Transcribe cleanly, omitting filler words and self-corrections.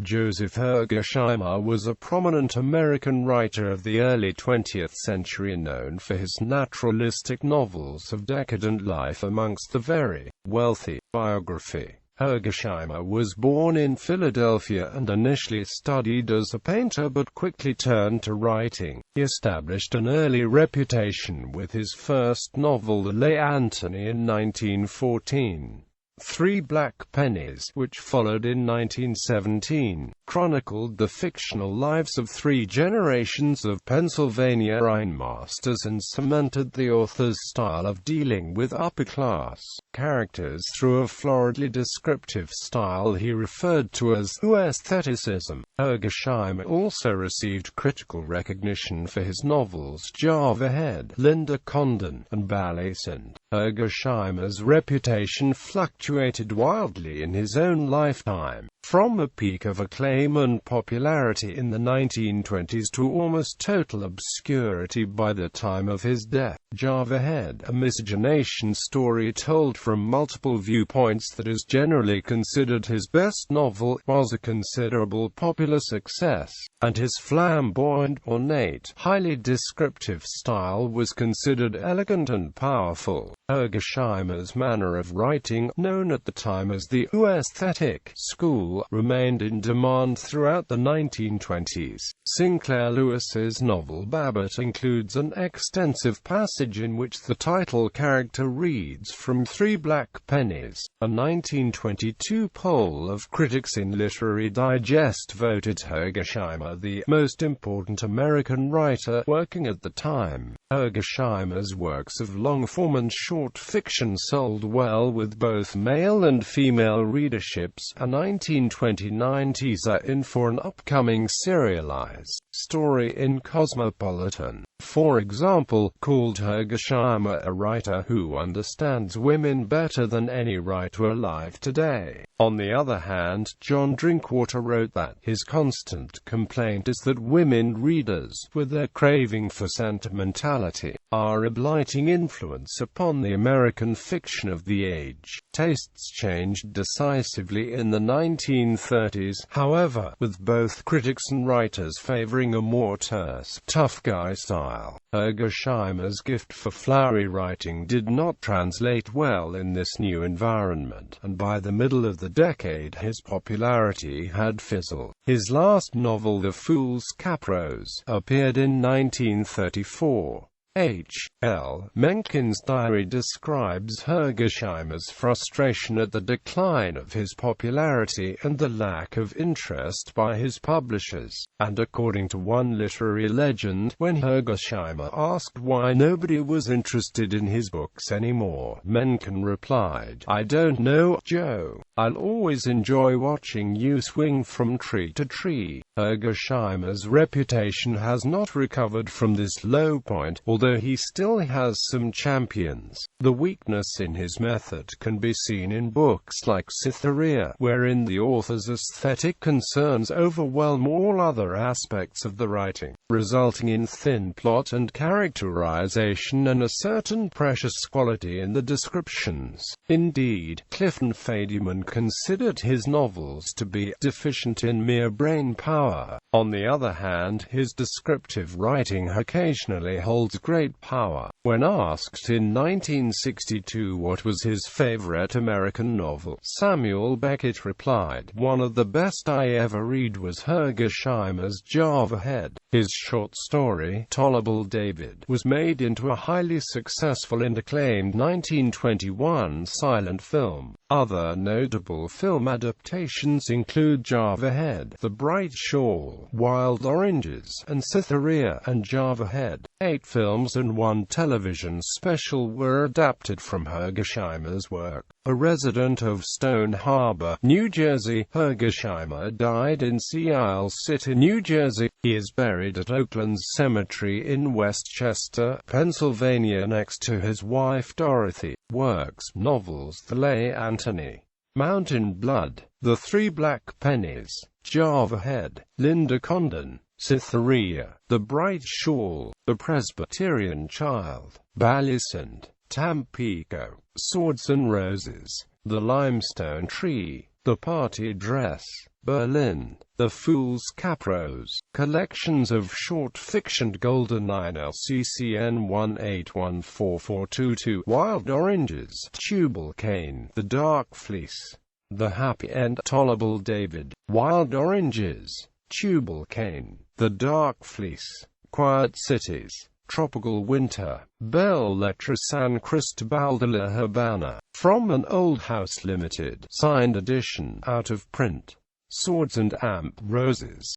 Joseph Hergesheimer was a prominent American writer of the early 20th century known for his naturalistic novels of decadent life amongst the very wealthy. Biography. Hergesheimer was born in Philadelphia and initially studied as a painter but quickly turned to writing. He established an early reputation with his first novel The Lay Antony in 1914. Three Black Pennies, which followed in 1917, chronicled the fictional lives of three generations of Pennsylvania ironmasters and cemented the author's style of dealing with upper-class characters through a floridly descriptive style he referred to as aestheticism. Hergesheimer also received critical recognition for his novels Java Head, Linda Condon, and Ballycent. Hergesheimer's reputation fluctuated wildly in his own lifetime, from a peak of acclaim and popularity in the 1920s to almost total obscurity by the time of his death. Java Head, a miscegenation story told from multiple viewpoints that is generally considered his best novel, was a considerable popular success, and his flamboyant, ornate, highly descriptive style was considered elegant and powerful. Hergesheimer's manner of writing, known at the time as the aesthetic school, remained in demand throughout the 1920s. Sinclair Lewis's novel Babbitt includes an extensive passage in which the title character reads from Three Black Pennies. A 1922 poll of critics in Literary Digest voted Hergesheimer the most important American writer working at the time. Hergesheimer's works of long-form and short fiction sold well with both male and female readerships, a 1929 teaser-in for an upcoming serialized story in Cosmopolitan, for example, called Hergesheimer a writer who understands women better than any writer alive today. On the other hand, John Drinkwater wrote that his constant complaint is that women readers, with their craving for sentimentality, are a blighting influence upon the American fiction of the age. Tastes changed decisively in the 1930s, however, with both critics and writers favoring a more terse, tough guy style. Hergesheimer's gift for flowery writing did not translate well in this new environment, and by the middle of the decade his popularity had fizzled. His last novel, The Fool's Caprose, appeared in 1934. H. L. Mencken's diary describes Hergesheimer's frustration at the decline of his popularity and the lack of interest by his publishers, and according to one literary legend, when Hergesheimer asked why nobody was interested in his books anymore, Mencken replied, "I don't know, Joe. I'll always enjoy watching you swing from tree to tree." Hergesheimer's reputation has not recovered from this low point, although he still has some champions. The weakness in his method can be seen in books like Cytherea, wherein the author's aesthetic concerns overwhelm all other aspects of the writing, resulting in thin plot and characterization and a certain precious quality in the descriptions. Indeed, Clifton Fadiman considered his novels to be deficient in mere brain power. On the other hand, his descriptive writing occasionally holds great power. When asked in 1962 what was his favorite American novel, Samuel Beckett replied, "One of the best I ever read was Hergesheimer's Java Head." His short story, Tolerable David, was made into a highly successful and acclaimed 1921 silent film. Other notable film adaptations include Java Head, The Bright Shawl, Wild Oranges, and Cytherea and Java Head. 8 films and 1 television special were adapted from Hergesheimer's work. A resident of Stone Harbor, New Jersey, Hergesheimer died in Sea Isle City, New Jersey. He is buried at Oakland's Cemetery in Westchester, Pennsylvania next to his wife Dorothy. Works: novels The Lay Antony, Mountain Blood, The Three Black Pennies, Java Head, Linda Condon, Cytherea, The Bright Shawl, The Presbyterian Child, Ballycent, Tampico, Swords and Roses, The Limestone Tree, The Party Dress, Berlin. The Fool's Caprose. Collections of short fiction. Golden 9 LCCN 1814422. Wild Oranges. Tubal Cain. The Dark Fleece. The Happy End. Tolerable David. Wild Oranges. Tubal Cain. The Dark Fleece. Quiet Cities. Tropical Winter. Belle Lettre San Cristobal de la Habana. From an Old House Limited. Signed edition. Out of print. Swords and Amp Roses.